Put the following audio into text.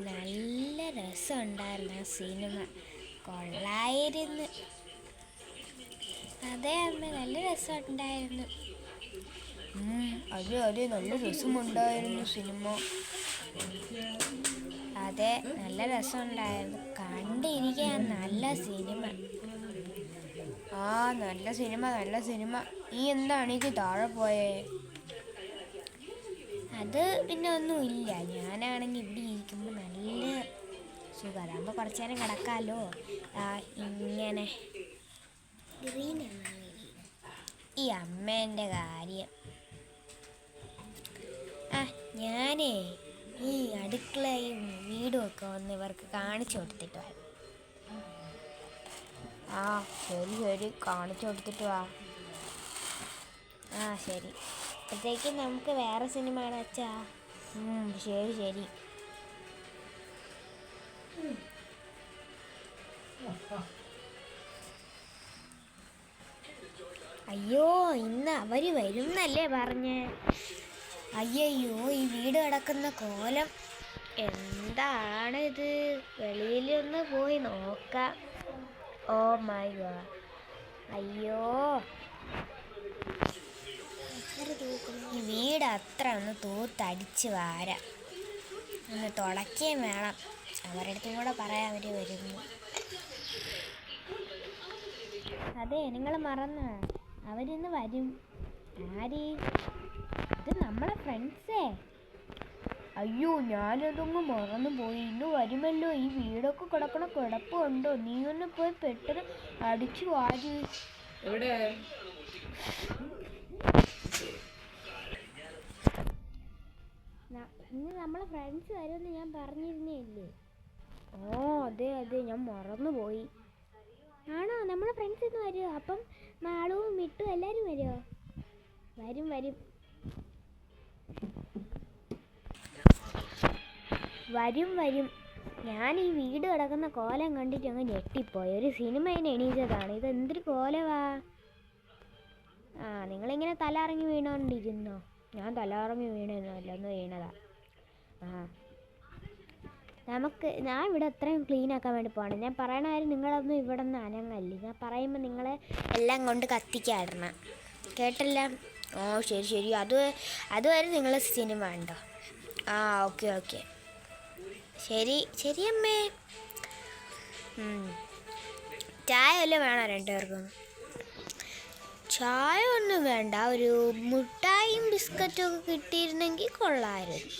നല്ല രസമുണ്ടായിരുന്നു ആ സിനിമ. കൊള്ളായിരുന്നു. അതെ അമ്മ, നല്ല രസമുണ്ടായിരുന്നു. അതെ നല്ല രസമുണ്ടായിരുന്നു സിനിമ. അതെ, നല്ല രസമുണ്ടായിരുന്നു. കണ്ടിരിക്കാൻ നല്ല സിനിമ. നല്ല സിനിമ. നീ എന്താണ് എനിക്ക് താഴെ പോയേ? അത് പിന്നെ ഒന്നുമില്ല. ഞാനാണെങ്കിൽ ഇവിടെ ഇരിക്കുമ്പോൾ നല്ല സുഖം. അതാകുമ്പോൾ കുറച്ചു നേരം കിടക്കാമല്ലോ. ഇങ്ങനെ ഈ അമ്മേൻ്റെ കാര്യം. ഞാനേ ഈ അടുക്കളയും വീടും ഒക്കെ ഒന്ന് ഇവർക്ക് കാണിച്ചു കൊടുത്തിട്ട് വാ. ശരി കാണിച്ചു കൊടുത്തിട്ട് വാ. ശരി. അപ്പോഴത്തേക്കും നമുക്ക് വേറെ സിനിമ അച്ഛാ. ശരി. അയ്യോ, ഇന്ന് അവർ വരുന്നല്ലേ പറഞ്ഞേ? അയ്യോ, ഈ വീട് കിടക്കുന്ന കോലം എന്താണിത്? വെളിയിലൊന്ന് പോയി നോക്കാം. Oh my God. അയ്യോ, ഈ വീട് അത്ര ഒന്ന് തൂത്തടിച്ച് വാരാം. ഒന്ന് തുടക്കുകയും വേണം. അവരുടെ അടുത്തും കൂടെ പറയാൻ അവർ വരുന്നു. അതെ, നിങ്ങൾ മറന്നോ? അവരിന്ന് വരും. ആര്? ഇത് നമ്മളെ ഫ്രണ്ട്സേ. അയ്യോ, ഞാനതൊന്ന് മറന്നു പോയി. ഇന്ന് വരുമല്ലോ. ഈ വീടൊക്കെ കിടക്കണ കിടപ്പുണ്ടോ? നീ ഒന്ന് പോയി പെട്ടെന്ന് അടിച്ചു വാരി. എവിടെ? ഇന്ന് നമ്മളെ ഫ്രണ്ട്സ് വരുമെന്ന് ഞാൻ പറഞ്ഞിരുന്നേ ഇല്ലേ? അതെ ഞാൻ മറന്നുപോയി. ആണോ? നമ്മളെ ഫ്രണ്ട്സ് ഇന്ന് വരുമോ? അപ്പം മാളുവും മിട്ടും എല്ലാവരും വരുമോ? വരും. ഞാൻ ഈ വീട് കിടക്കുന്ന കോലം കണ്ടിട്ട് അങ്ങ് ഞെട്ടിപ്പോയി. ഒരു സിനിമയിൽ എണീറ്റതാണ്. ഇത് എന്തൊരു കോലവാ! നിങ്ങളിങ്ങനെ തലറങ്ങി വീണോണ്ടിരുന്നോ? ഞാൻ തലറങ്ങി വീണൊന്നുമല്ല, ഒന്ന് വീണതാ. ഞാൻ ഇവിടെ അത്രയും ക്ലീൻ ആക്കാൻ വേണ്ടി പോകണം. ഞാൻ പറയണ കാര്യം നിങ്ങളൊന്നും ഇവിടെ നിന്ന് അനങ്ങല്ലേ. ഞാൻ പറയുമ്പോൾ നിങ്ങൾ എല്ലാം കൊണ്ട് കത്തിക്കാടണം. കേട്ടല്ല? ശരി. അതുവരെ നിങ്ങൾ സിനിമ ഉണ്ടോ? ഓക്കെ. ശരി അമ്മേ. ചായ വല്ലതും വേണോ രണ്ടുപേർക്കും? ചായ ഒന്നും വേണ്ട. ഒരു മുട്ടായും ബിസ്ക്കറ്റും ഒക്കെ കിട്ടിയിരുന്നെങ്കിൽ കൊള്ളാമായിരുന്നു.